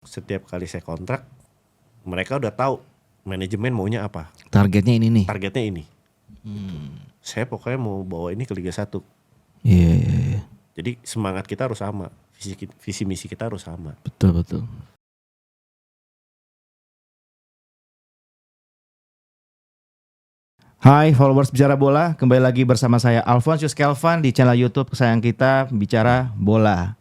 setiap kali saya kontrak, mereka udah tahu manajemen maunya apa. Targetnya ini nih. Targetnya ini. Saya pokoknya mau bawa ini ke Liga 1. Iya. Jadi semangat kita harus sama, visi misi kita harus sama. Betul. Hai followers Bicara Bola, kembali lagi bersama saya Alphonsius Kelvan di channel YouTube kesayangan kita Bicara Bola.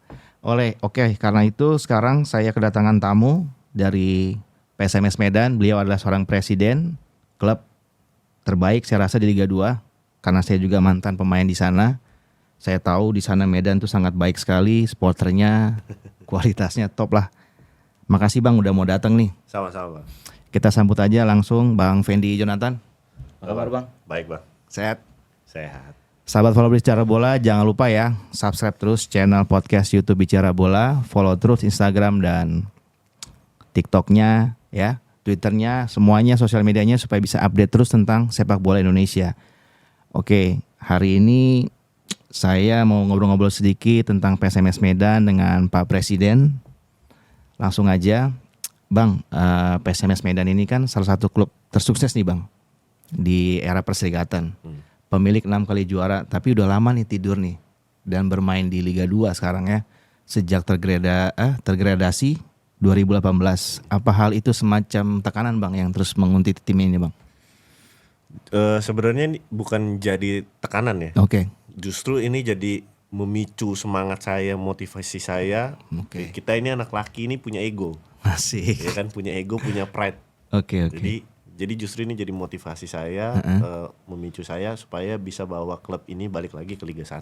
Karena itu sekarang saya kedatangan tamu dari PSMS Medan. Beliau adalah seorang presiden klub terbaik saya rasa di Liga 2 karena saya juga mantan pemain di sana. Saya tahu di sana Medan tuh sangat baik sekali, supporternya, kualitasnya top lah. Makasih Bang udah mau datang nih. Sama-sama. Kita sambut aja langsung Bang Fendi Jonathan. Apa kabar Bang? Baik Bang. Sehat? Sehat. Sahabat follow Bicara Bola, jangan lupa ya subscribe terus channel podcast YouTube Bicara Bola, follow terus Instagram dan TikToknya ya, Twitternya, semuanya sosial medianya supaya bisa update terus tentang sepak bola Indonesia. Oke, hari ini saya mau ngobrol-ngobrol sedikit tentang PSMS Medan dengan Pak Presiden. Langsung aja, Bang, PSMS Medan ini kan salah satu klub tersukses nih Bang di era Perserikatan. Pemilik 6 kali juara, tapi udah lama nih tidur nih dan bermain di Liga 2 sekarang ya. Sejak tergradasi 2018. Apa hal itu semacam tekanan Bang yang terus menguntit tim ini Bang? Sebenarnya ini bukan jadi tekanan ya. Oke. Justru ini jadi memicu semangat saya, motivasi saya. Oke. Kita ini anak laki ini punya ego. Masih. Ya kan, punya ego, punya pride. Oke. Jadi justru ini jadi motivasi saya, memicu saya supaya bisa bawa klub ini balik lagi ke Liga 1.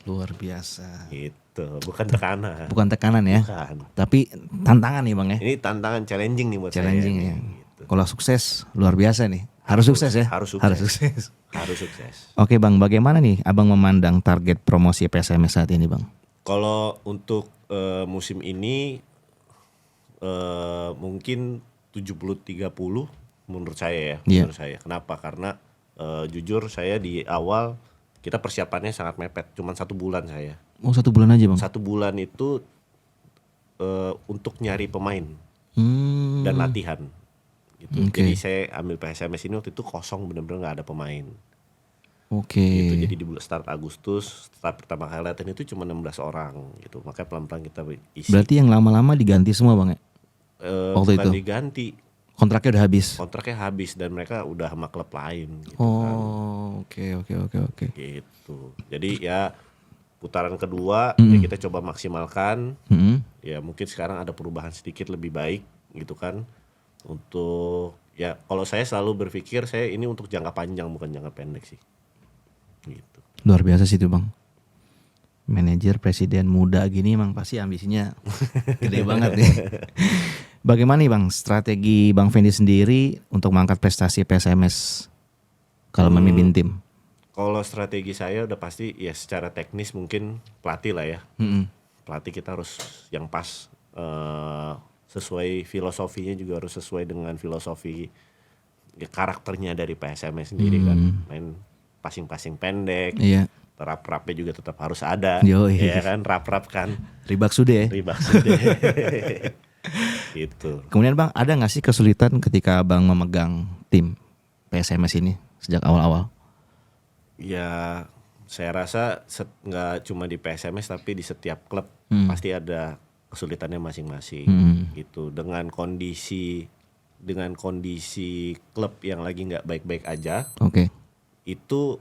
Luar biasa. Gitu, bukan tekanan. Bukan tekanan ya. Bukan. Tapi tantangan nih Bang ya. Ini tantangan, challenging nih buat Challenging saya. ya. Gitu. Kalau sukses luar biasa nih. Harus sukses ya. Harus sukses. Oke Bang, bagaimana nih Abang memandang target promosi PSMS saat ini Bang? Kalau untuk musim ini mungkin 70-30 menurut saya ya. Yeah. Menurut saya. Kenapa? Karena jujur saya di awal kita persiapannya sangat mepet. Cuman 1 bulan saya. Oh 1 bulan aja Bang? 1 bulan itu untuk nyari pemain dan latihan. Gitu. Okay. Jadi saya ambil PSMS ini waktu itu kosong, benar-benar nggak ada pemain. Oke. Gitu. Jadi di bulan start Agustus, start pertama kali latihan itu cuma 16 orang gitu. Makanya pelan-pelan kita isi. Berarti yang lama-lama diganti semua Bang ya? Waktu bukan itu diganti. Kontraknya udah habis. Kontraknya habis dan mereka udah sama klub lain gitu Oh, oke. Gitu. Jadi ya putaran kedua ya kita coba maksimalkan. Ya mungkin sekarang ada perubahan sedikit lebih baik gitu kan. Untuk ya kalau saya selalu berpikir saya ini untuk jangka panjang bukan jangka pendek sih. Gitu. Luar biasa sih itu Bang. Manajer presiden muda gini emang pasti ambisinya gede banget nih. Bagaimana nih Bang strategi Bang Fendi sendiri untuk mengangkat prestasi PSMS kalau memimpin tim? Kalau strategi saya udah pasti ya secara teknis mungkin pelatih lah ya. Pelatih kita harus yang pas, sesuai filosofinya juga harus sesuai dengan filosofi ya, karakternya dari PSMS sendiri kan. Main passing pendek. Iya. Rap-rapnya juga tetap harus ada. Yoi. Ya kan, rap-rap kan. Ribak sudah ya. Gitu. Kemudian Bang ada gak sih kesulitan ketika Bang memegang tim PSMS ini sejak awal-awal? Ya saya rasa nggak cuma di PSMS tapi di setiap klub pasti ada kesulitannya masing-masing gitu. Dengan kondisi klub yang lagi nggak baik-baik aja, itu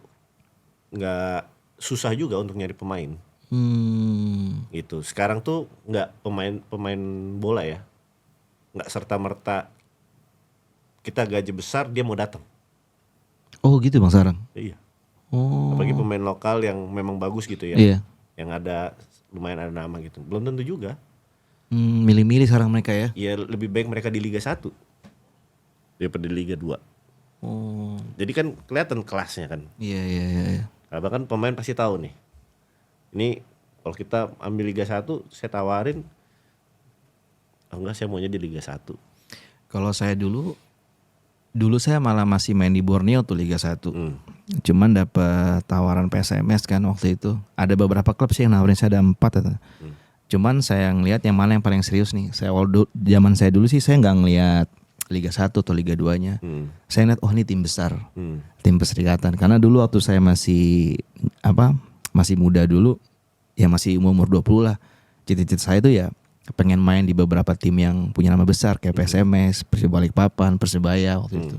nggak susah juga untuk nyari pemain. Gitu. Sekarang tuh nggak pemain bola ya, nggak serta merta kita gaji besar dia mau datang. Oh gitu Bang sekarang? Iya. Oh. Apalagi pemain lokal yang memang bagus gitu ya. Iya. Yang lumayan ada nama gitu. Belum tentu juga. Milih-milih sekarang mereka ya? Ya lebih baik mereka di Liga 1 daripada di Liga 2. Oh. Jadi kan kelihatan kelasnya kan. Iya. Abang kan pemain pasti tahu nih. Ini kalau kita ambil Liga 1 saya tawarin, enggak saya maunya di Liga 1. Kalau saya dulu saya malah masih main di Borneo tuh Liga 1. Cuman dapat tawaran PSMS kan waktu itu. Ada beberapa klub sih yang nawarin saya, ada 4 atau. Cuman saya ngelihat yang mana yang paling serius nih. Saya zaman saya dulu sih saya nggak ngelihat Liga 1 atau Liga 2-nya. Saya ngeliat ini tim besar. Tim perserikatan. Karena dulu waktu saya masih masih muda dulu, ya masih umur 20 lah. Cita-cita saya itu ya pengen main di beberapa tim yang punya nama besar kayak PSMS, Persib Balikpapan, Persebaya waktu itu.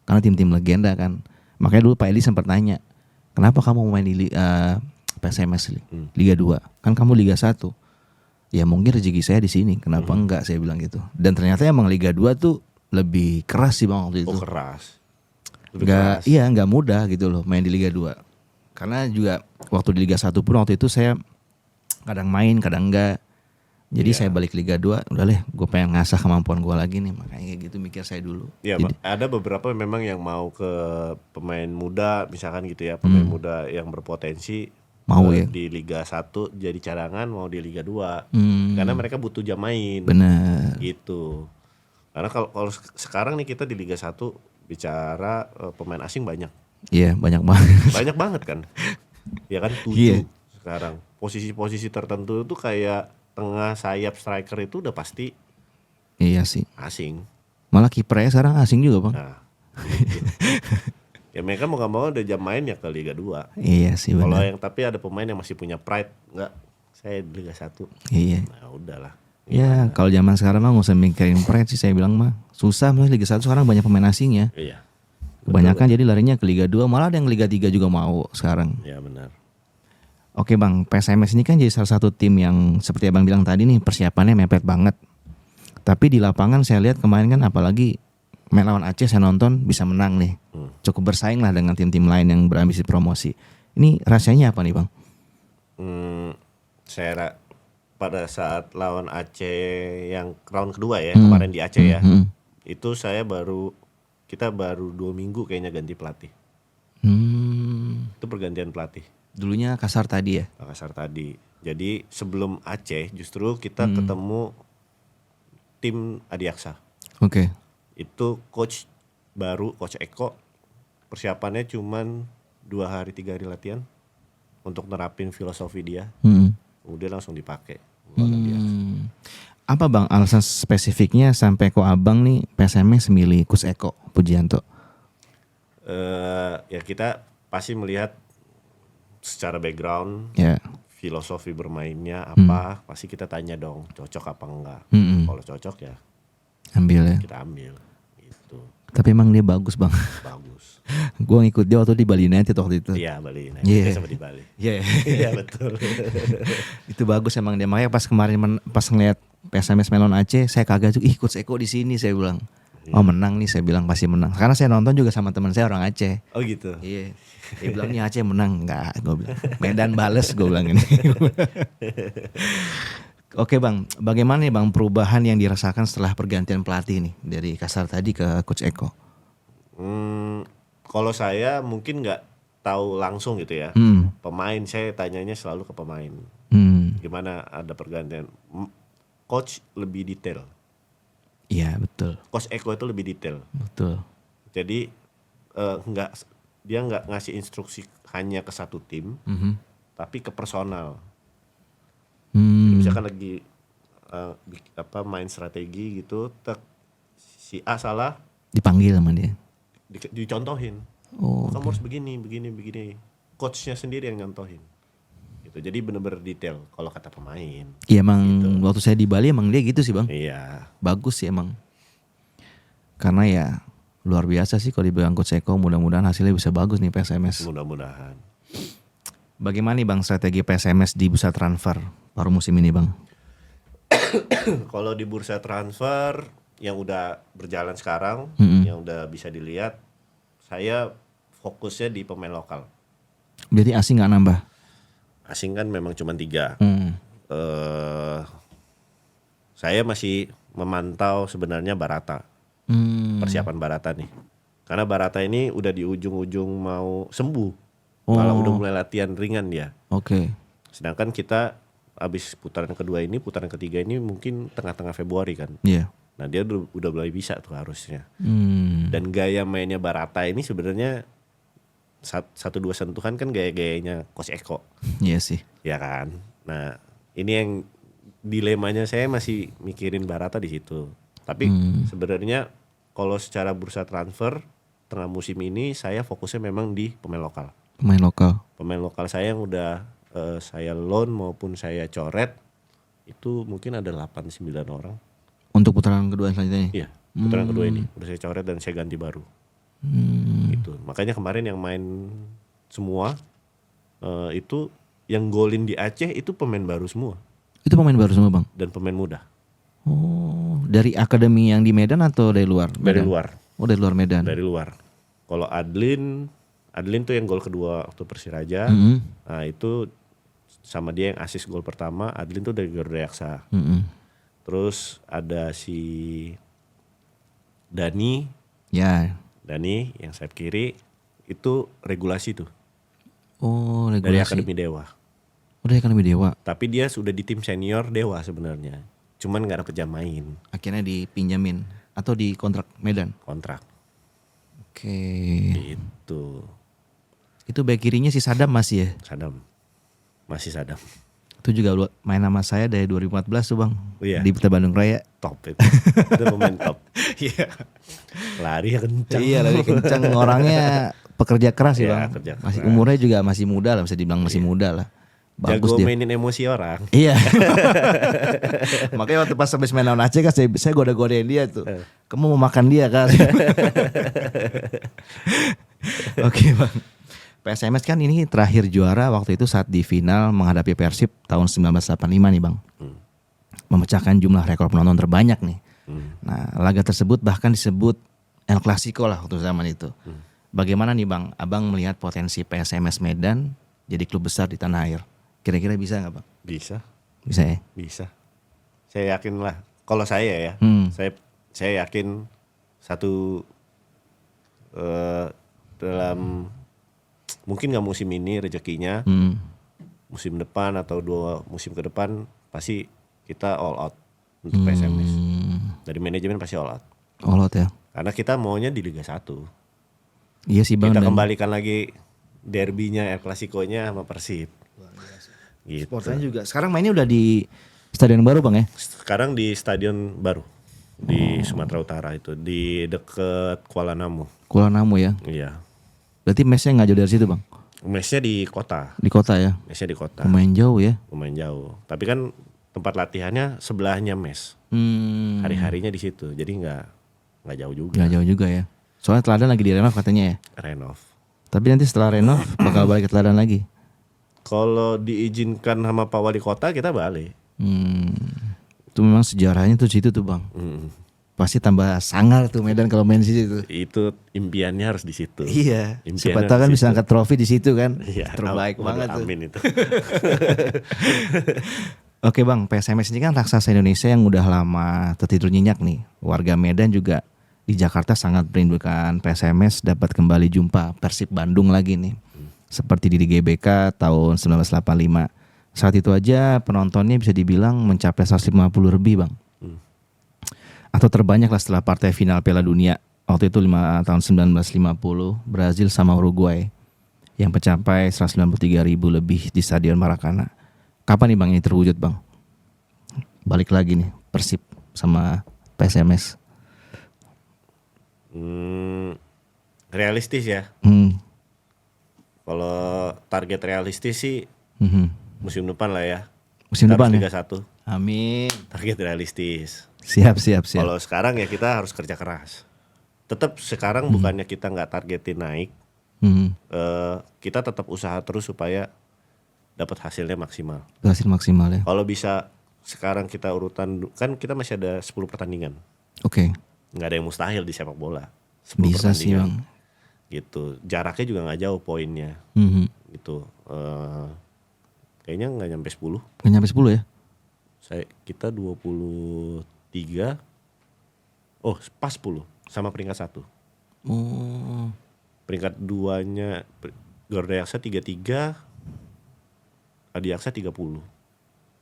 Karena tim-tim legenda kan. Makanya dulu Pak Eli sempat nanya, "Kenapa kamu main di PSMS Liga 2? Kan kamu Liga 1." Ya mungkin rezeki saya di sini, kenapa enggak, saya bilang gitu. Dan ternyata emang Liga 2 tuh lebih keras sih Bang waktu itu. Oh keras. Iya nggak mudah gitu loh main di Liga 2. Karena juga waktu di Liga 1 pun waktu itu saya kadang main, kadang enggak. Jadi saya balik Liga 2, udah deh gue pengen ngasah kemampuan gue lagi nih. Makanya kayak gitu mikir saya dulu. Iya, ada beberapa memang yang mau ke pemain muda misalkan gitu ya, pemain muda yang berpotensi mau ya di Liga 1 jadi cadangan, mau di Liga 2. Karena mereka butuh jam main. Bener. Gitu. Karena kalau sekarang nih kita di Liga 1 bicara pemain asing banyak. Iya, banyak banget. Banyak banget kan. Ya kan 7 sekarang. Posisi-posisi tertentu itu kayak tengah sayap striker itu udah pasti Iya sih. asing. Malah kipernya sekarang asing juga Bang. Nah, gitu. Ya mereka mau gak mau udah jam main ya ke Liga 2. Iya sih Kalau benar. yang tapi ada pemain yang masih punya pride, enggak, saya di Liga 1. Iya. Nah udahlah. Ya kalau zaman sekarang mah nggak usah mikirin pride sih, saya bilang mah. Susah mah Liga 1 sekarang banyak pemain asing ya. Iya. Kebanyakan jadi larinya ke Liga 2, malah ada yang Liga 3 juga mau sekarang. Ya benar. Oke Bang, PSMS ini kan jadi salah satu tim yang seperti Abang bilang tadi nih, persiapannya mepet banget. Tapi di lapangan saya lihat kemarin kan apalagi main lawan Aceh saya nonton bisa menang nih. Cukup bersaing lah dengan tim-tim lain yang berambisi promosi. Ini rahasianya apa nih Bang? Pada saat lawan Aceh yang round kedua ya, kemarin di Aceh ya. Itu kita baru 2 minggu kayaknya ganti pelatih. Itu pergantian pelatih. Dulunya Kasar tadi ya? Makassar tadi. Jadi sebelum Aceh justru kita ketemu tim Adiaksa. Oke. Itu coach baru, coach Eko, persiapannya cuman 2 hari 3 hari latihan untuk nerapin filosofi dia. Kemudian langsung dipakai. Apa Bang alasan spesifiknya sampai kok Abang nih PSMS milih Coach Eko Pujianto? Ya kita pasti melihat secara background, filosofi bermainnya apa, pasti kita tanya dong cocok apa enggak. Kalau cocok ya ambil ya. kita ambil gitu. Tapi emang dia bagus Bang. Bagus. Gue ngikut dia waktu di Bali United waktu itu. Iya Bali, Iya. kita sama di Bali. Iya. Iya betul. Itu bagus emang dia. Makanya pas kemarin pas ngeliat PSMS Melon Aceh, saya kaget tuh, ih Coach Eko di sini, saya bilang. Oh menang nih, saya bilang pasti menang. Karena saya nonton juga sama teman saya orang Aceh. Oh gitu. Iya. Dia bilang nih Aceh menang, enggak, gue bilang. Medan bales, gue bilang ini. Oke Bang, bagaimana nih Bang perubahan yang dirasakan setelah pergantian pelatih nih dari Kasar tadi ke Coach Eko? Kalau saya mungkin nggak tahu langsung gitu ya. Pemain saya tanyanya selalu ke pemain. Gimana ada pergantian? Coach lebih detail. Iya betul. Coach Eko itu lebih detail. Betul. Jadi dia nggak ngasih instruksi hanya ke satu tim, tapi ke personal. Jadi misalkan lagi main strategi gitu, si A salah, dipanggil sama dia. Dicontohin. Oh. Kamu harus begini. Coachnya sendiri yang nyontohin. Gitu. Jadi benar-benar detail kalau kata pemain. Iya emang gitu. Waktu saya di Bali emang dia gitu sih Bang. Iya. Bagus sih emang. Karena ya luar biasa sih kalau dibilang Coach Eko, mudah-mudahan hasilnya bisa bagus nih PSMS. Mudah-mudahan. Bagaimana nih Bang strategi PSMS di bursa transfer paruh musim ini Bang? Kalau di bursa transfer yang udah berjalan sekarang, yang udah bisa dilihat, saya fokusnya di pemain lokal. Berarti asing nggak nambah? Asing kan memang cuma 3. Saya masih memantau sebenarnya Barata. Persiapan Barata nih. Karena Barata ini udah di ujung-ujung mau sembuh. Malah udah mulai latihan ringan dia. Oke. Sedangkan kita habis putaran kedua ini, putaran ketiga ini mungkin tengah-tengah Februari kan. Iya. Nah dia udah mulai bisa tuh harusnya. Dan gaya mainnya Barata ini sebenarnya 1-2 sentuhan kan gaya-gayanya Coach Eko. Iya sih. Ya kan. Nah ini yang dilemanya saya masih mikirin Barata di situ. Tapi sebenarnya kalau secara bursa transfer tengah musim ini saya fokusnya memang di pemain lokal. Pemain lokal saya yang udah saya loan maupun saya coret itu mungkin ada 8-9 orang. Untuk putaran kedua selanjutnya. Iya, putaran kedua ini udah saya coret dan saya ganti baru. Gitu. Makanya kemarin yang main semua itu yang golin di Aceh itu pemain baru semua. Itu pemain baru semua bang? Dan pemain muda. Oh, dari akademi yang di Medan atau dari luar? Dari luar. Oh, dari luar Medan. Dari luar. Kalau Adlin tuh yang gol kedua waktu Persiraja. Nah itu sama dia yang asis gol pertama. Adlin tuh dari Garuda Yaksa. Terus ada si Dani. Ya. Dani yang sayap kiri itu regulasi tuh. Oh, regulasi. Dari Akademi Dewa. Udah Akademi Dewa. Tapi dia sudah di tim senior Dewa sebenarnya. Cuman nggak dapet jam main. Akhirnya dipinjamin atau di kontrak Medan. Kontrak. Oke. Itu. Itu back kirinya si Sadam masih ya? Sadam. Masih Sadam. Itu juga main nama saya dari 2014 tuh bang. Iya. Di Pelita Bandung Raya. Top itu. Itu pemain top. Iya. Lari kencang. Iya lari kencang. Orangnya pekerja keras ya bang. Kerja keras. Masih umurnya juga masih muda lah, bisa dibilang masih muda lah. Bagus Jago dia. mainin emosi orang. Iya. Makanya waktu pas habis main lawan Aceh kan saya goda-godain dia tuh. Kamu mau makan dia kan? Oke bang. PSMS kan ini terakhir juara waktu itu saat di final menghadapi Persib tahun 1985 nih bang. Memecahkan jumlah rekor penonton terbanyak nih. Nah laga tersebut bahkan disebut El Clasico lah waktu zaman itu. Bagaimana nih bang, abang melihat potensi PSMS Medan jadi klub besar di tanah air? Kira-kira bisa gak bang? Bisa. Bisa ya? Bisa. Saya yakin lah. Kalau saya ya, saya yakin satu dalam mungkin nggak musim ini rezekinya, musim depan atau 2 musim ke depan pasti kita all out untuk PSMS. Dari manajemen pasti all out. All out ya? Karena kita maunya di Liga 1. Iya sih bang. Kita kembalikan lagi derbynya, El Clasico-nya sama Persib. Gitu. Sportnya juga. Sekarang mainnya udah di stadion baru bang ya? Sekarang di stadion baru di Sumatera Utara itu di deket Kuala Namu. Kuala Namu ya? Iya. Berarti mesnya nggak jauh dari situ bang? Mesnya di kota. Di kota ya? Mesnya di kota. Lumayan jauh ya? Lumayan jauh. Tapi kan tempat latihannya sebelahnya mes. Hari-harinya di situ. Jadi nggak jauh juga. Nggak jauh juga ya? Soalnya Teladan lagi direnov katanya ya? Renov. Tapi nanti setelah renov bakal balik ke Teladan lagi? Kalau diizinkan sama Pak Wali Kota kita balik. Itu memang sejarahnya tuh situ tuh bang. Pasti tambah sangar tuh Medan kalau main di situ. Itu impiannya harus di situ. Iya. Impiannya Siapa tahu kan di bisa situ. angkat trofi di situ kan. Iya, Terbaik banget tuh. Amin itu. Oke bang, PSMS ini kan raksasa Indonesia yang udah lama tertidur nyenyak nih. Warga Medan juga di Jakarta sangat merindukan PSMS dapat kembali jumpa Persib Bandung lagi nih. Seperti di GBK tahun 1985. Saat itu aja penontonnya bisa dibilang mencapai 150 lebih bang. Atau terbanyak lah setelah partai final Piala Dunia. Waktu itu tahun 1950 Brazil sama Uruguay. Yang mencapai 193 ribu lebih di Stadion Maracana. Kapan nih bang ini terwujud bang? Balik lagi nih Persib sama PSMS. Realistis ya. Kalau target realistis sih musim depan lah ya. Musim depan Liga ya? 1. Amin. Target realistis. Siap. Kalau sekarang ya kita harus kerja keras. Tetap sekarang bukannya kita nggak targetin naik. Kita tetap usaha terus supaya dapat hasilnya maksimal. Hasil maksimal ya. Kalau bisa sekarang kita urutan, kan kita masih ada 10 pertandingan. Oke. Nggak ada yang mustahil di sepak bola. 10 Bisa sih pertandingan. bang. Gitu. Jaraknya juga nggak jauh poinnya. Gitu. Kayaknya nggak nyampe 10. Nggak nyampe 10 ya? Kita 23. Oh, pas 10 sama peringkat 1. Oh. Peringkat 2-nya Garuda Yaksa 33, Adiaksa 30.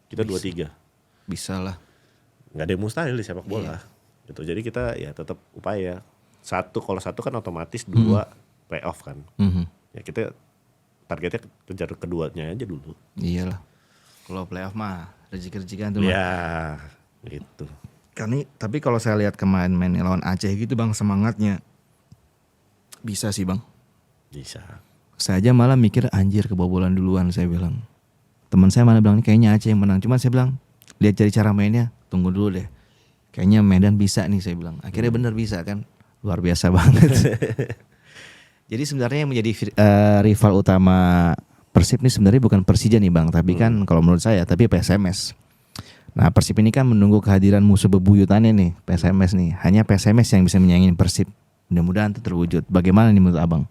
Kita 23. Bisa lah. Nggak ada yang mustahil di sepak bola. Gitu. Jadi kita ya tetap upaya. Kalau satu kan otomatis 2 playoff kan. Ya kita targetnya kejar keduanya aja dulu. Iyalah. Kalau playoff mah rezeki-rezekian tuh Bang. Ya, gitu. Tapi kalau saya lihat kemarin main lawan Aceh gitu Bang, semangatnya bisa sih Bang. Bisa. Saya aja malah mikir anjir kebobolan duluan saya bilang. Teman saya malah bilang kayaknya Aceh yang menang. Cuman saya bilang lihat dari cara mainnya, tunggu dulu deh. Kayaknya Medan bisa nih saya bilang. Akhirnya benar bisa kan. Luar biasa banget. Jadi sebenarnya yang menjadi rival utama Persib ini sebenarnya bukan Persija nih Bang, tapi kan kalau menurut saya tapi PSMS. Nah, Persib ini kan menunggu kehadiran musuh bebuyutannya nih, PSMS nih. Hanya PSMS yang bisa menyaingi Persib. Mudah-mudahan itu terwujud. Bagaimana nih menurut Abang?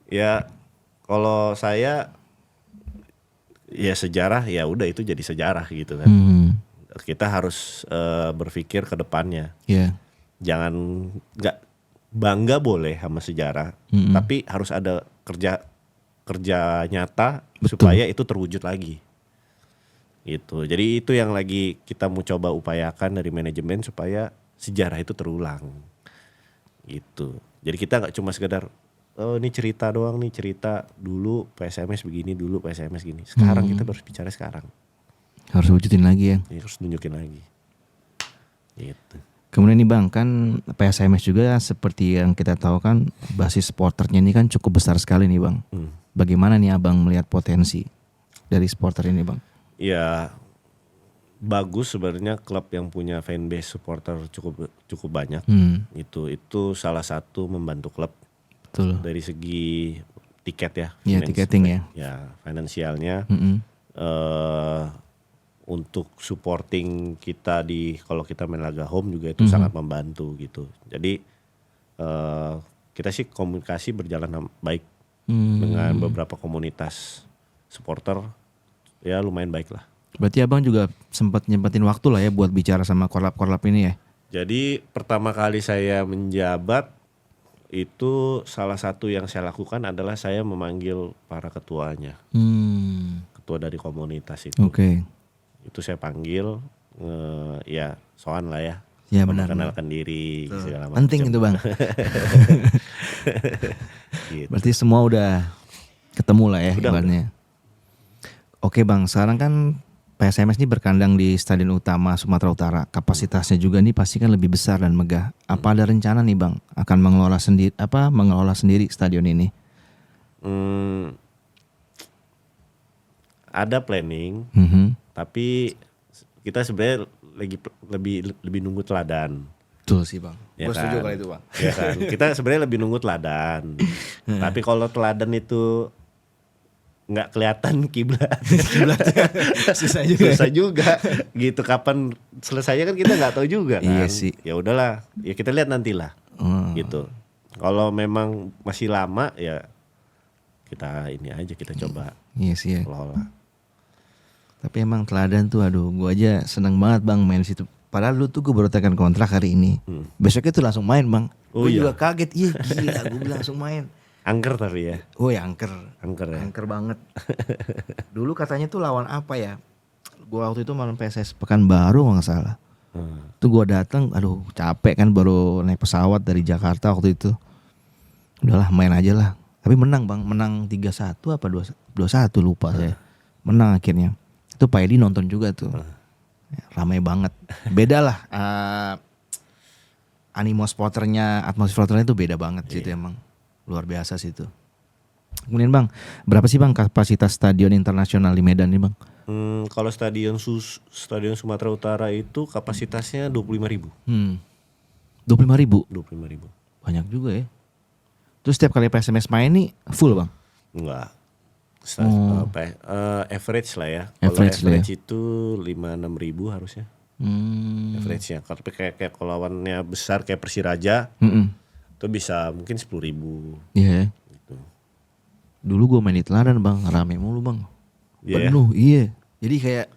Ya, kalau saya ya sejarah ya udah itu jadi sejarah gitu kan. Kita harus berpikir ke depannya. Iya. Jangan nggak bangga boleh sama sejarah, tapi harus ada kerja nyata. Betul. Supaya itu terwujud lagi. Gitu. Jadi itu yang lagi kita mau coba upayakan dari manajemen supaya sejarah itu terulang. Gitu. Jadi kita nggak cuma sekedar oh ini cerita doang nih, cerita dulu PSMS begini, dulu PSMS gini. Sekarang kita harus bicara sekarang. Harus wujudin lagi ya. Harus nunjukin lagi. Gitu. Kemudian nih Bang, kan PSMS juga seperti yang kita tahu kan basis supporternya ini kan cukup besar sekali nih Bang. Bagaimana nih Abang melihat potensi dari supporter ini Bang? Ya bagus sebenarnya klub yang punya fanbase supporter cukup banyak. Itu salah satu membantu klub. Betul. Dari segi tiket ya. Iya tiketing ya. Ya finansialnya. Untuk supporting kita kalau kita main laga home juga itu sangat membantu gitu. Jadi kita sih komunikasi berjalan baik dengan beberapa komunitas supporter, ya lumayan baik lah. Berarti Abang juga sempat nyempetin waktu lah ya buat bicara sama korlap-korlap ini ya? Jadi pertama kali saya menjabat itu salah satu yang saya lakukan adalah saya memanggil para ketuanya. Ketua dari komunitas itu. Oke. Itu saya panggil, ya soan lah ya. Ya benar. Mengenalkan diri segala macam. Penting itu Bang. Gitu. Berarti semua udah ketemu lah ya ibaratnya. Oke Bang, sekarang kan PSMS ini berkandang di Stadion Utama Sumatera Utara. Kapasitasnya juga nih pasti kan lebih besar dan megah. Apa ada rencana nih Bang akan mengelola sendiri stadion ini? Ada planning, tapi kita sebenarnya lebih nunggu teladan. Betul sih Bang. Ya Gue setuju kalau itu Bang. Ya kan? Kita sebenarnya lebih nunggu teladan. Tapi kalau teladan itu nggak kelihatan kiblat, susah juga gitu. Kapan selesainya kan kita nggak tahu juga kan. Iya sih. Ya udahlah, ya kita lihat nantilah. Gitu. Kalau memang masih lama ya kita ini aja, kita coba. Iya sih ya. Kelola. Tapi emang teladan tuh aduh, gue aja seneng banget Bang main situ. Padahal lu tuh gue baru tekan kontrak hari ini. Besoknya tuh langsung main Bang. Gue juga kaget, iya gila gue langsung main. Angker tapi ya. Oh ya angker ya. Angker banget. Dulu katanya tuh lawan apa ya? Gue waktu itu malam PSS Pekanbaru kalau gak salah. Tuh gue datang, aduh capek kan baru naik pesawat dari Jakarta waktu itu. Udahlah main aja lah. Tapi menang Bang, menang 3-1 apa 2-1 lupa saya. Menang akhirnya. Itu Pak Edi nonton juga tuh. Ramai banget. Beda lah. Animo supporternya, atmosfer supporternya itu beda banget gitu emang. Luar biasa sih itu. Kemudian Bang, berapa sih Bang kapasitas stadion internasional di Medan nih Bang? Kalau stadion Sumatera Utara itu kapasitasnya 25.000. 25.000? 25.000. Banyak juga ya. Terus setiap kali PSMS main nih full Bang? Enggak. Average lah ya. Kalau average itu 5-6 ribu harusnya. Average-nya. Kayak kalau lawannya besar kayak Persiraja, itu bisa mungkin 10 ribu. Iya. Gitu. Dulu gue main di Teladan Bang, rame mulu Bang. Penuh, iya. Jadi kayak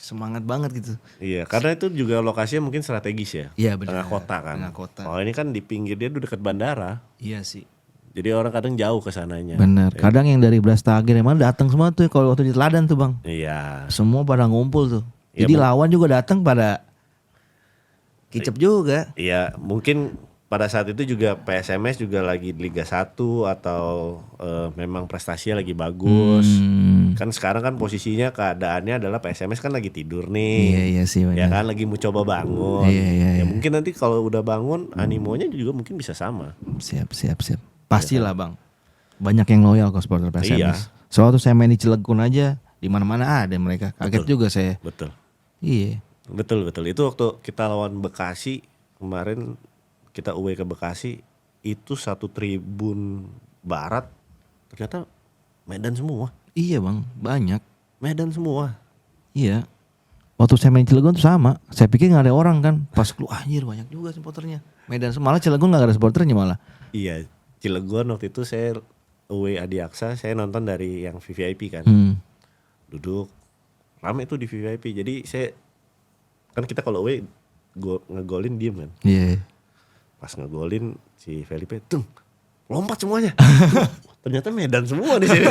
semangat banget gitu. Iya, karena itu juga lokasinya mungkin strategis ya. Iya benar. Tengah kota kan. Tengah kota. Oh ini kan di pinggir dia udah dekat bandara. Iya sih. Jadi orang kadang jauh ke sananya. Benar. Ya. Kadang yang dari Brastagi emang datang semua tuh kalau waktu di Teladan tuh Bang. Iya. Semua pada ngumpul tuh. Jadi lawan juga datang pada kicep juga. Iya, mungkin pada saat itu juga PSMS juga lagi di Liga 1 atau memang prestasinya lagi bagus. Kan sekarang kan posisinya keadaannya adalah PSMS kan lagi tidur nih. Iya sih Ya benar. kan lagi mau coba bangun. Iya. Ya mungkin nanti kalau udah bangun animonya juga mungkin bisa sama. Siap. Pastilah bang. Banyak yang loyal ke supporter PSMS. Soalnya tuh saya main di Cilegon aja, di mana-mana ada mereka. Kaget juga saya. Betul. Iya. Betul. Itu waktu kita lawan Bekasi kemarin, kita away ke Bekasi, itu satu tribun barat ternyata Medan semua. Iya bang, banyak. Medan semua. Iya. Waktu saya main Cilegon tuh sama. Saya pikir nggak ada orang kan. Pas keluar anjir banyak juga supporternya. Medan malah Cilegon nggak ada supporternya malah. Iya, Cilegon waktu itu saya away Adiaksa, saya nonton dari yang VVIP kan. Duduk rame tuh di VVIP. Jadi saya kan kita kalau away ngegolin diem kan. Iya. Pas ngegolin si Felipe, tung lompat semuanya. Ternyata Medan semua di sini.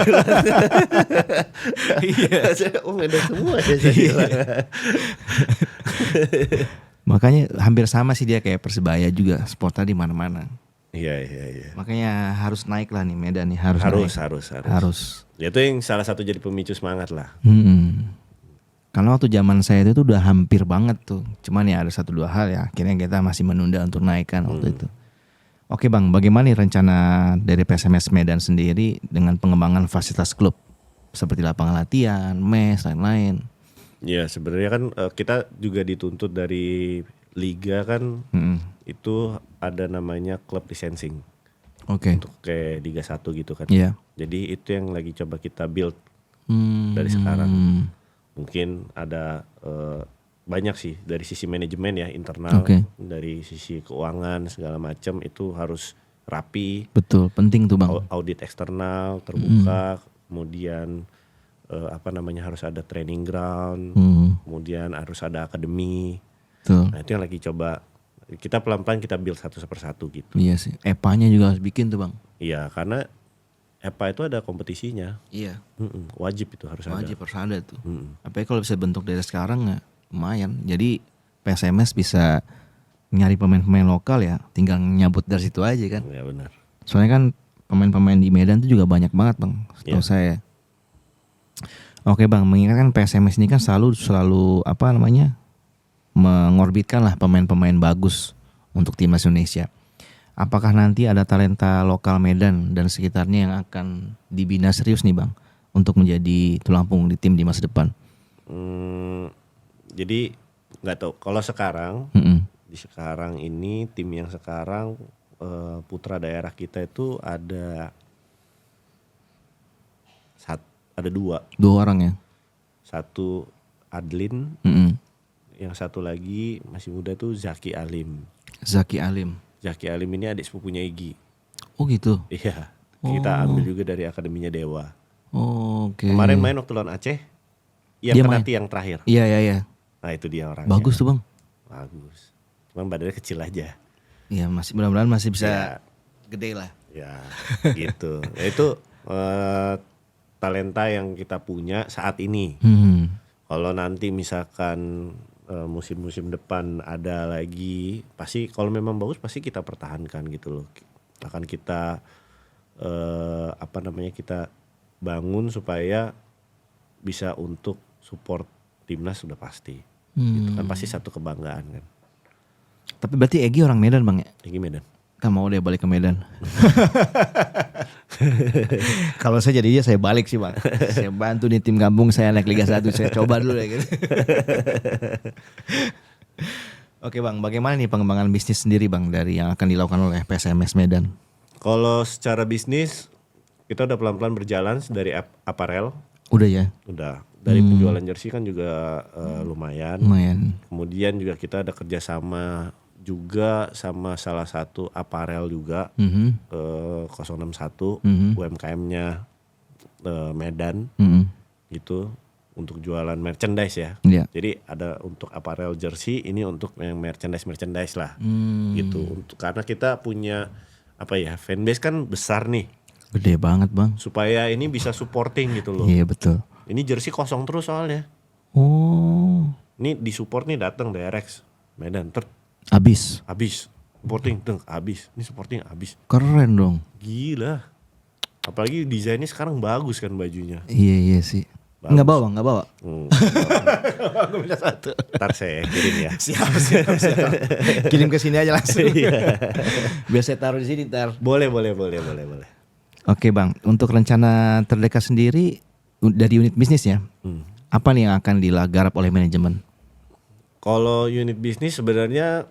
Iya, saya Medan semua ya saya bilang. Makanya hampir sama sih dia kayak Persebaya juga, supporter di mana-mana. Iya. Makanya harus naik lah nih Medan nih, harus. Harus. Itu yang salah satu jadi pemicu semangat lah. Karena waktu zaman saya itu udah hampir banget tuh. Cuman ya ada 1-2 hal ya, akhirnya kita masih menunda untuk naikkan waktu itu. Oke bang, bagaimana nih rencana dari PSMS Medan sendiri dengan pengembangan fasilitas klub seperti lapangan latihan, mes, lain-lain? Ya sebenarnya kan kita juga dituntut dari liga kan, itu ada namanya klub licensing. Oke. Untuk kayak Liga 1 gitu kan. Iya. Jadi itu yang lagi coba kita build dari sekarang. Mungkin ada banyak sih dari sisi manajemen ya internal, dari sisi keuangan segala macam itu harus rapi. Betul, penting tuh bang. Audit eksternal terbuka, kemudian harus ada training ground, kemudian harus ada akademi. Betul. Nah itu yang lagi coba kita pelan-pelan kita build satu persatu gitu. Iya sih, EPA-nya juga harus bikin tuh bang. Iya karena EPA itu ada kompetisinya. Iya. Wajib itu harus ada. Wajib harus ada tuh. Apalagi kalau bisa bentuk dari sekarang ya lumayan. Jadi PSMS bisa nyari pemain-pemain lokal ya, tinggal nyabut dari situ aja kan. Iya benar. Soalnya kan pemain-pemain di Medan tuh juga banyak banget bang, setahu saya. Oke bang, mengingatkan PSMS ini kan selalu mengorbitkan lah pemain-pemain bagus untuk timnas Indonesia. Apakah nanti ada talenta lokal Medan dan sekitarnya yang akan dibina serius nih bang untuk menjadi tulang punggung di tim di masa depan? Jadi nggak tahu kalau sekarang di sekarang ini tim yang sekarang putra daerah kita itu ada dua orang ya. Satu Adlin, yang satu lagi masih muda tuh Zaki Alim. Zaki Alim ini adik sepupunya Igi. Oh gitu. Iya. Kita ambil juga dari akademinya Dewa. Oke. Kemarin main waktu lawan Aceh. Yang penalti yang terakhir. Iya. Nah itu dia orangnya. Bagus tuh bang. Bagus. Cuman badannya kecil aja. Iya mudah-mudahan masih bisa gede lah. Ya gitu. Itu talenta yang kita punya saat ini. Kalau nanti misalkan musim-musim depan ada lagi, pasti kalau memang bagus pasti kita pertahankan gitu loh. Akan kita kita bangun supaya bisa untuk support timnas sudah pasti. Gitu kan pasti satu kebanggaan kan. Tapi berarti Egy orang Medan bang ya? Egy Medan. Kan mau dia balik ke Medan. Kalau saya jadi dia saya balik sih bang. Saya bantu nih tim kampung saya naik Liga 1. Saya coba dulu ya gitu. Oke bang, bagaimana nih pengembangan bisnis sendiri bang dari yang akan dilakukan oleh PSMS Medan? Kalau secara bisnis kita udah pelan-pelan berjalan dari aparel. Udah ya? Udah. Dari penjualan jersey kan juga lumayan. Kemudian juga kita ada kerjasama juga sama salah satu aparel juga 061 UMKM-nya Medan gitu untuk jualan merchandise ya. Jadi ada untuk aparel jersey, ini untuk yang merchandise lah gitu. Karena kita punya fanbase kan besar nih. Gede banget bang. Supaya ini bisa supporting gitu loh. Iya betul. Ini jersey kosong terus soalnya. Oh. Ini disupport nih datang DRX Medan Abis supporting abis. Ini supporting abis. Keren dong. Gila. Apalagi desainnya sekarang bagus kan bajunya. Iya sih. Nggak bawa, nggak bawa. Aku minta satu. Ntar saya kirim ya. Siap. Kirim ke sini aja langsung. Biar saya taruh di sini ntar. Boleh. Oke Bang, untuk rencana terdekat sendiri dari unit bisnis ya, apa nih yang akan digarap oleh manajemen? Kalau unit bisnis sebenarnya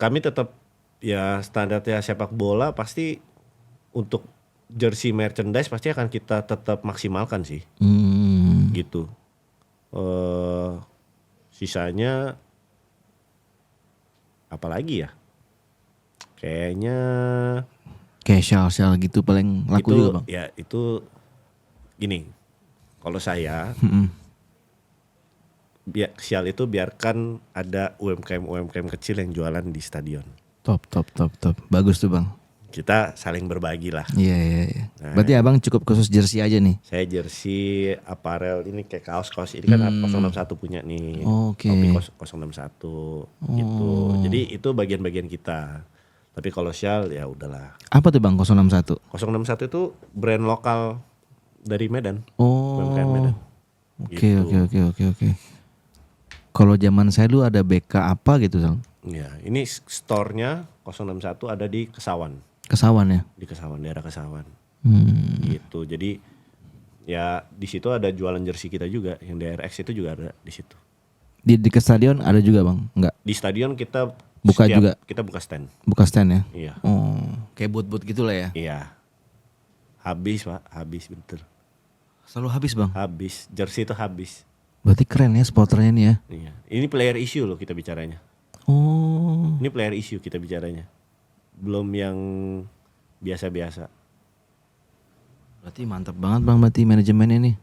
kami tetap ya standarnya sepak bola pasti untuk jersey merchandise pasti akan kita tetap maksimalkan sih. Gitu. Sisanya apalagi ya? Kayaknya Kayak shawl gitu paling laku itu, juga Bang. ya itu gini. Kalau saya sial itu biarkan ada UMKM kecil yang jualan di stadion. Top. Bagus tuh Bang. Kita saling berbagi lah. Iya. Berarti Abang cukup khusus jersey aja nih. Saya jersey, aparel ini kayak kaos ini kan 061 punya nih. Oke. Topi 061 gitu. Jadi itu bagian-bagian kita. Tapi kalau shawl ya udahlah. Apa tuh Bang 061? 061 itu brand lokal dari Medan. Oh. UMKM Medan. Oke. Kalau zaman saya dulu ada BK apa gitu Bang? Ya, ini store-nya 061 ada di Kesawan. Kesawan ya? Di Kesawan, daerah Kesawan. Gitu. Jadi ya di situ ada jualan jersey kita juga, yang DRX itu juga ada di situ. Di ke stadion ada juga Bang? Enggak. Di stadion kita Buka juga? Kita buka stand. Buka stand ya? Iya. Oh, kayak boot gitu lah ya? Iya. Habis Pak, habis betul. Selalu habis Bang? Habis, jersey itu habis. Berarti keren ya supporternya nih ya? Iya. Ini player issue loh kita bicaranya. Oh. Ini player issue kita bicaranya. Belum yang biasa-biasa. Berarti mantap banget Bang berarti manajemennya nih.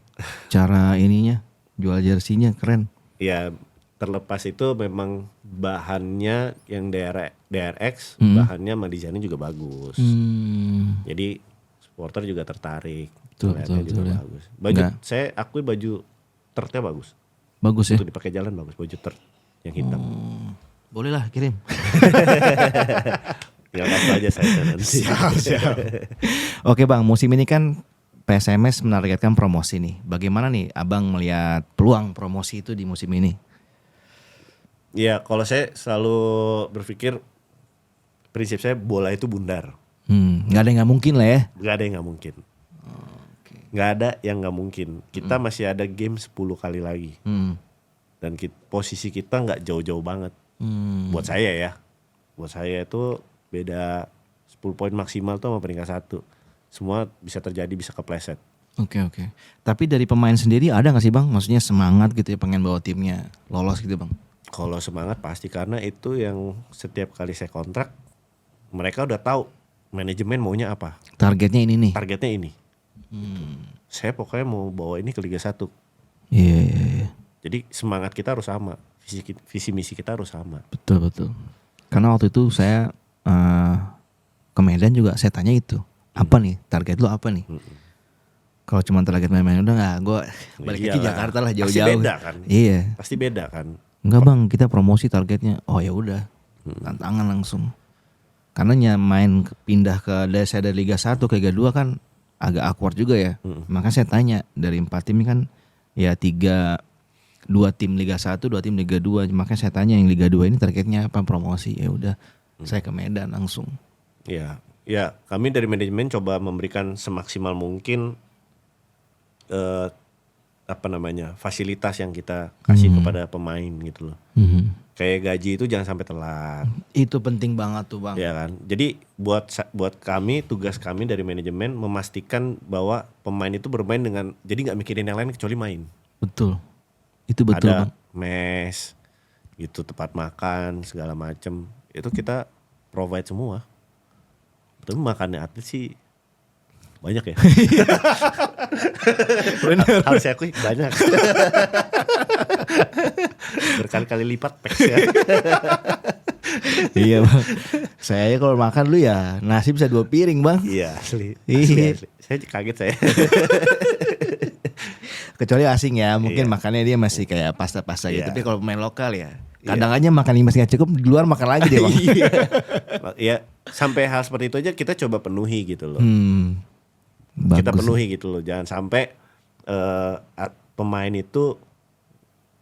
Cara ininya, jual jersinya keren. Ya terlepas itu memang bahannya yang DRX, bahannya sama desainnya juga bagus. Jadi supporter juga tertarik. Betul juga ya. bagus. Baju saya akui baju tertnya bagus. Bagus ya? Untuk dipakai jalan bagus, baju ter yang hitam. Boleh lah kirim. Ya langsung aja saya nanti. Siap. Oke Bang, musim ini kan PSMS menargetkan promosi nih. Bagaimana nih Abang melihat peluang promosi itu di musim ini? Ya kalau saya selalu berpikir prinsip saya bola itu bundar. Nggak ada yang nggak mungkin lah ya. Nggak ada yang nggak mungkin. Nggak ada yang nggak mungkin. Kita masih ada game 10 kali lagi. Dan posisi kita nggak jauh-jauh banget. Buat saya ya. Buat saya itu beda 10 poin maksimal tuh sama peringkat 1. Semua bisa terjadi, bisa kepleset. Oke. Tapi dari pemain sendiri ada gak sih Bang? Maksudnya semangat gitu ya pengen bawa timnya lolos gitu Bang? Kalau semangat pasti, karena itu yang setiap kali saya kontrak mereka udah tahu manajemen maunya apa. Targetnya ini nih. Targetnya ini. Saya pokoknya mau bawa ini ke Liga 1. Iya. Jadi semangat kita harus sama, visi misi kita harus sama. Betul. Karena waktu itu saya ke Medan juga saya tanya itu. Apa nih target lu apa nih? Kalau cuma target main-main udah nggak, gue balik ke Jakarta lah jauh-jauh. Pasti beda kan? Iya. Pasti beda kan? Enggak Bang, kita promosi targetnya. Oh ya udah, tantangan langsung. Karena pindah dari Liga 1 ke Liga 2 kan agak awkward juga ya. Makanya saya tanya dari 4 tim kan ya 2 tim Liga 1, 2 tim Liga 2. Makanya saya tanya yang Liga 2 ini targetnya apa, promosi. Ya udah, saya ke Medan langsung. Ya, kami dari manajemen coba memberikan semaksimal mungkin fasilitas yang kita kasih kepada pemain gitu loh. Kayak gaji itu jangan sampai telat. Itu penting banget tuh Bang. Ya kan. Jadi buat kami, tugas kami dari manajemen memastikan bahwa pemain itu bermain dengan, jadi nggak mikirin yang lain kecuali main. Betul. Itu betul Ada Bang. mes, gitu, tempat makan segala macem. Itu kita provide semua. Tapi makannya atlet sih banyak ya. Bener. Harus saya akui banyak. Berkali-kali lipat peks ya. Iya Bang. Saya kalau makan lu ya nasi bisa 2 piring Bang. Iya asli. Iya. Saya kaget saya. Kecuali asing ya, mungkin makannya dia masih kayak pasta-pasta gitu. Tapi kalau pemain lokal ya, kadang aja makan 5 nggak cukup, di luar makan lagi dia Bang. Ya sampai hal seperti itu aja kita coba penuhi gitu loh. Bagus. Kita penuhi gitu loh. Jangan sampai pemain itu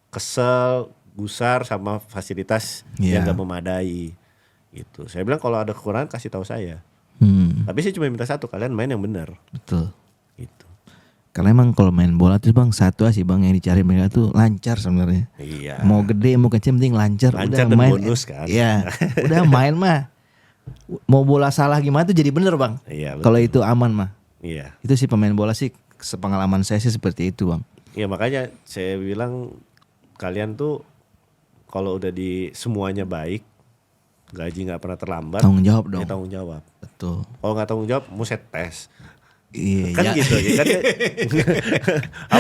kesel, gusar sama fasilitas yang gak memadai gitu. Saya bilang kalau ada kekurangan kasih tahu saya. Tapi saya cuma minta satu, kalian main yang benar. Betul. Gitu. Karena emang kalau main bola tuh bang satu aja sih bang yang dicari mereka tuh lancar sebenarnya. Iya. Mau gede mau kecil penting lancar. Lancar Udah dan main, bonus kan. Iya. Udah main mah. Mau bola salah gimana tuh jadi bener bang. Iya. Kalau itu aman mah. Iya. Itu sih pemain bola sih sepengalaman saya sih seperti itu bang. Iya makanya saya bilang kalian tuh kalau udah di semuanya baik, gaji nggak pernah terlambat, Tanggung jawab dong. ya tanggung jawab. Betul. Kalau nggak tanggung jawab, muset tes. Iya. Kan gitu ya kan.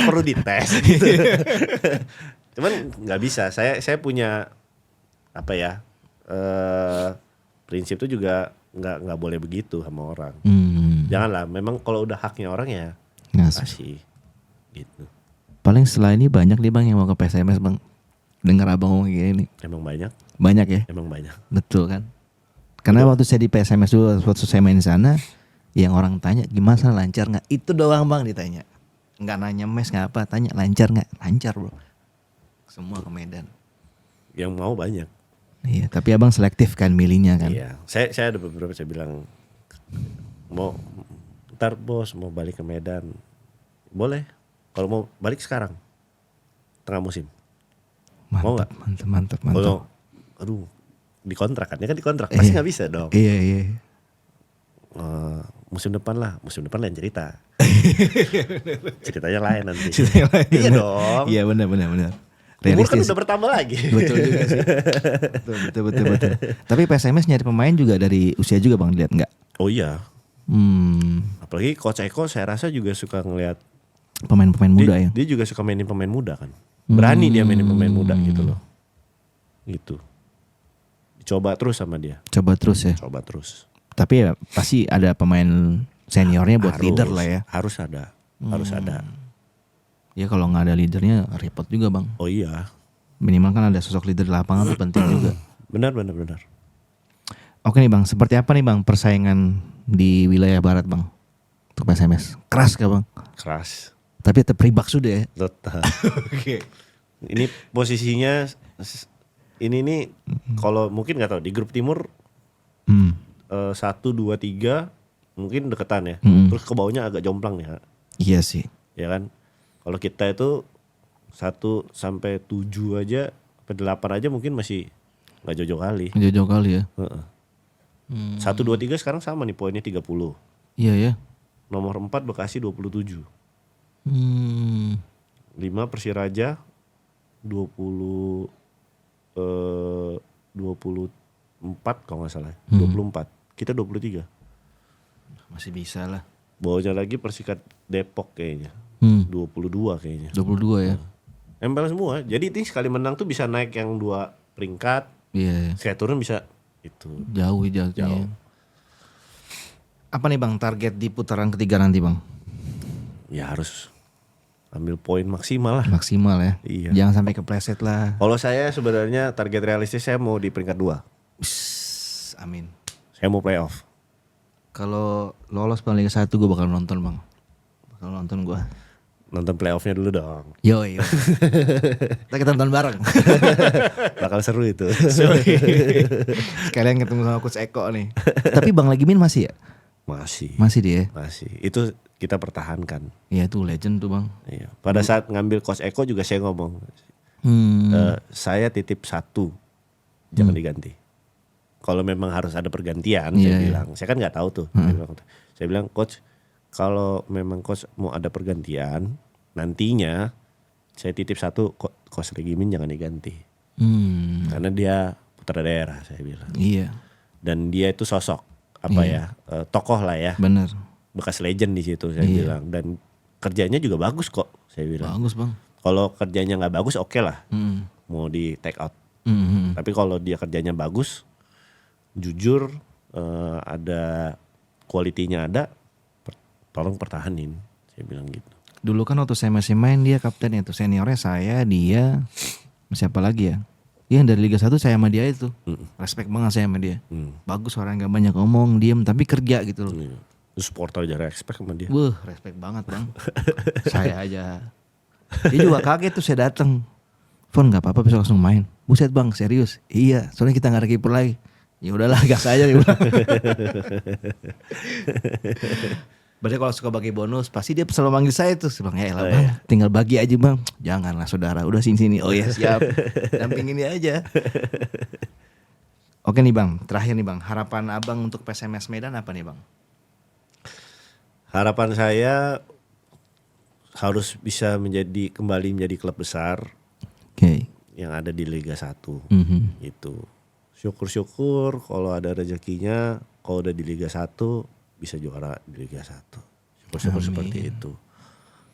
Perlu dites gitu. Cuman nggak bisa. Saya punya apa ya? Prinsip tuh juga nggak boleh begitu sama orang. Janganlah. Memang kalau udah haknya orang ya kasih. Gitu. Paling setelah ini banyak nih bang yang mau ke PSMS bang. Dengar abang ngomong gini nih. Emang banyak. Banyak ya. Emang banyak. Betul kan. Karena waktu saya di PSMS dulu, waktu saya main di sana, yang orang tanya gimana lancar nggak? Itu doang bang ditanya. Nggak nanya mes nggak apa, tanya lancar nggak? Lancar bro. Semua ke Medan. Yang mau banyak. Iya, tapi abang selektif kan milihnya kan. Iya. Saya ada beberapa saya bilang mau ntar bos mau balik ke Medan. Boleh. Kalau mau balik sekarang. Tengah musim. Mau nggak? Mantap. Kalau aduh dikontrak kan? Ya kan dikontrak. Pasti nggak bisa dong. Iya. Musim depan lain cerita. Ceritanya lain nanti. Iya dong. Iya benar. Umur kan udah bertambah lagi. Betul juga sih. Betul. Tapi PSMS nyari pemain juga dari usia juga bang, dilihat nggak? Oh iya. Apalagi Coach Eko saya rasa juga suka ngelihat pemain-pemain muda ya. Dia juga suka mainin pemain muda kan. Berani dia mainin pemain muda gitu loh. Gitu. Coba terus sama dia. Coba terus ya. Coba terus. Tapi ya pasti ada pemain seniornya buat leader lah ya. Harus ada. Harus ada. Ya kalau nggak ada leadernya repot juga bang. Oh iya. Minimal kan ada sosok leader di lapangan tuh penting juga. Benar. Oke nih bang, seperti apa nih bang persaingan di wilayah barat bang untuk PSMS? Keras gak bang? Keras. Tapi tetap ribak sudah ya. Tetap. Ini posisinya ini nih kalau mungkin nggak tahu di grup timur 1, 2, 3 mungkin deketan ya. Terus ke bawahnya agak jomplang ya. Iya sih. Ya kan. Kalau kita itu 1 sampai 7 aja, sampai 8 aja mungkin masih nggak jauh-jauh kali. Jauh-jauh kali ya. 1, 2, 3 sekarang sama nih poinnya 30. Iya ya. Nomor 4 Bekasi 27. 5 Persiraja 24 kalau nggak salah. 24. Kita 23. Masih bisa lah. Bawahnya lagi Persikat Depok kayaknya. 22 kayaknya. 22 ya. Embel semua. Jadi ini sekali menang tuh bisa naik yang 2 peringkat. Iya. Sekali turun bisa itu. Jauh. Apa nih bang target di putaran ketiga nanti bang? Ya harus ambil poin maksimal lah. Maksimal ya. Iya. Jangan sampai kepleset lah. Kalau saya sebenarnya target realistis saya mau di peringkat 2. Amin. Saya mau playoff. Kalau lolos bang Liga 1 gue bakal nonton bang. Bakal nonton gue. Nonton playoffnya dulu dong. Yo. Kita nonton bareng. Bakal seru itu. Sekalian ketemu sama Coach Eko nih. Tapi Bang Lagimin masih ya? Masih dia. Masih. Itu kita pertahankan. Iya tuh legend tuh bang. Iya. Pada saat ngambil Coach Eko juga saya ngomong. Saya titip 1. Jangan diganti. Kalau memang harus ada pergantian, saya bilang. Saya kan nggak tahu tuh. Saya bilang Coach, kalau memang Coach mau ada pergantian, nantinya saya titip 1 Coach Lagimin jangan diganti. Karena dia putra daerah saya bilang. Iya. Dan dia itu sosok tokoh lah ya. Bener. Bekas legend di situ saya bilang. Dan kerjanya juga bagus kok saya bilang. Bagus bang. Kalau kerjanya nggak bagus oke lah. Mau di take out. Tapi kalau dia kerjanya bagus, jujur ada kualitinya ada, tolong pertahanin saya bilang gitu. Dulu kan waktu saya masih main dia kaptennya tuh, seniornya saya, dia, siapa lagi ya? Dia yang dari Liga 1 saya sama dia itu. Respect banget saya sama dia. Bagus orang gak banyak ngomong, diem tapi kerja gitu loh. Supporter aja respect sama dia. Respect banget bang. Saya aja Dia juga kaget tuh saya datang. Fon nggak apa-apa besok langsung main. Buset bang serius? Iya soalnya kita nggak ada kiper lagi. Ya udahlah gas aja dia bilang. Berarti kalau suka bagi bonus pasti dia selalu manggil saya tuh. Saya bilang ya elah bang tinggal bagi aja bang. Janganlah saudara udah sini. Oh ya siap. Dampingin dia aja. Oke nih bang, terakhir nih bang, harapan abang untuk PSMS Medan apa nih bang? Harapan saya harus bisa kembali menjadi klub besar Oke. yang ada di Liga 1. Mhm. Gitu. Syukur-syukur kalau ada rezekinya, kalau udah di Liga 1 bisa juara di Liga 1. Syukur-syukur seperti itu.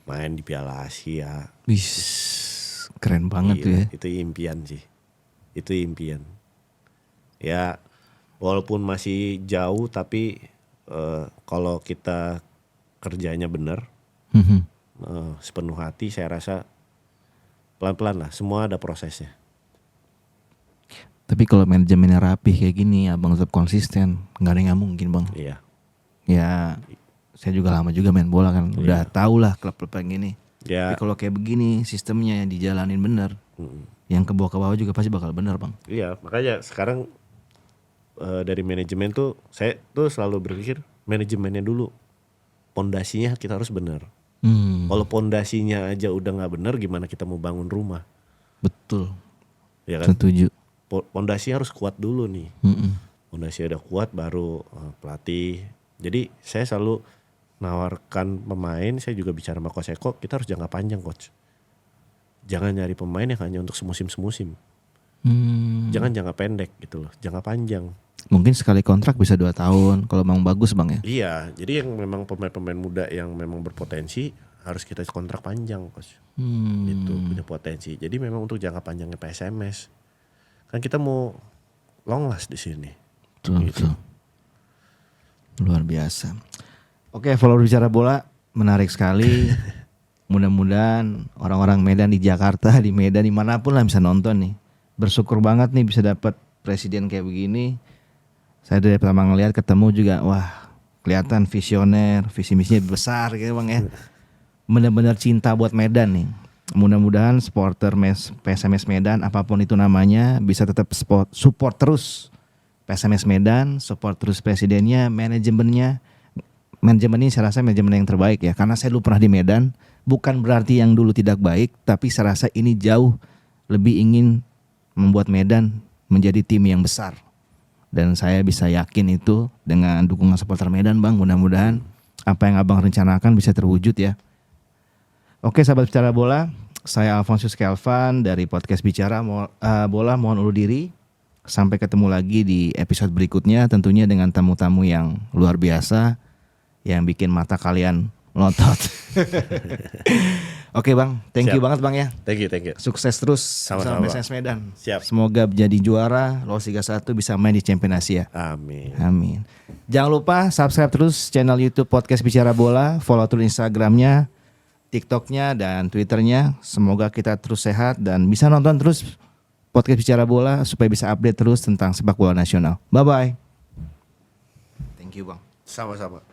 Main di Piala Asia. Wis, keren banget tuh ya. Itu impian sih. Itu impian. Ya walaupun masih jauh tapi kalau kita kerjanya benar, sepenuh hati saya rasa pelan-pelan lah. Semua ada prosesnya. Tapi kalau manajemennya rapih kayak gini, abang tetap konsisten, nggak ada yang nggak mungkin bang. Iya. Ya, saya juga lama juga main bola kan, udah tau lah klub-klub yang gini. Ya. Tapi kalau kayak begini sistemnya yang dijalanin bener, yang ke bawah juga pasti bakal bener bang. Iya, makanya sekarang dari manajemen tuh saya tuh selalu berpikir manajemennya dulu, pondasinya kita harus bener. Kalau pondasinya aja udah nggak bener, gimana kita mau bangun rumah? Betul. Ya kan? Setuju. Pondasinya harus kuat dulu nih. Pondasinya udah kuat baru pelatih. Jadi saya selalu nawarkan pemain, saya juga bicara sama Coach Eko, kita harus jangka panjang coach. Jangan nyari pemain yang hanya untuk semusim. Jangan jangka pendek gitu loh, jangka panjang. Mungkin sekali kontrak bisa 2 tahun kalau memang bagus bang ya. Iya, jadi yang memang pemain-pemain muda yang memang berpotensi harus kita kontrak panjang coach. Itu punya potensi. Jadi memang untuk jangka panjangnya PSMS. Kan kita mau long last di sini. Betul. Luar biasa. Oke, follower bicara bola menarik sekali. Mudah-mudahan orang-orang Medan di Jakarta, di Medan, dimanapun lah bisa nonton nih. Bersyukur banget nih bisa dapat presiden kayak begini. Saya dari pertama ngeliat ketemu juga, wah kelihatan visioner, visi misinya besar gitu bang ya. Benar-benar cinta buat Medan nih. Mudah-mudahan supporter PSMS Medan apapun itu namanya bisa tetap support terus PSMS Medan, support terus presidennya, manajemennya. Manajemen ini saya rasa manajemen yang terbaik ya, karena saya dulu pernah di Medan. Bukan berarti yang dulu tidak baik, tapi saya rasa ini jauh lebih ingin membuat Medan menjadi tim yang besar. Dan saya bisa yakin itu dengan dukungan supporter Medan bang. Mudah-mudahan apa yang abang rencanakan bisa terwujud ya. Oke sahabat bicara bola, saya Alfonsus Kelvan dari podcast Bicara Bola mohon undur diri. Sampai ketemu lagi di episode berikutnya, tentunya dengan tamu-tamu yang luar biasa yang bikin mata kalian melotot. Oke bang, thank you banget bang ya. Thank you. Sukses terus Sama-sama. bersama PSMS Medan. Siap. Semoga menjadi juara, lolos Liga 1 bisa main di Champion Asia. Amin. Jangan lupa subscribe terus channel YouTube Podcast Bicara Bola, follow terus Instagramnya, TikToknya dan Twitternya. Semoga kita terus sehat dan bisa nonton terus Podcast Bicara Bola supaya bisa update terus tentang sepak bola nasional. Bye bye. Thank you bang. Sama-sama.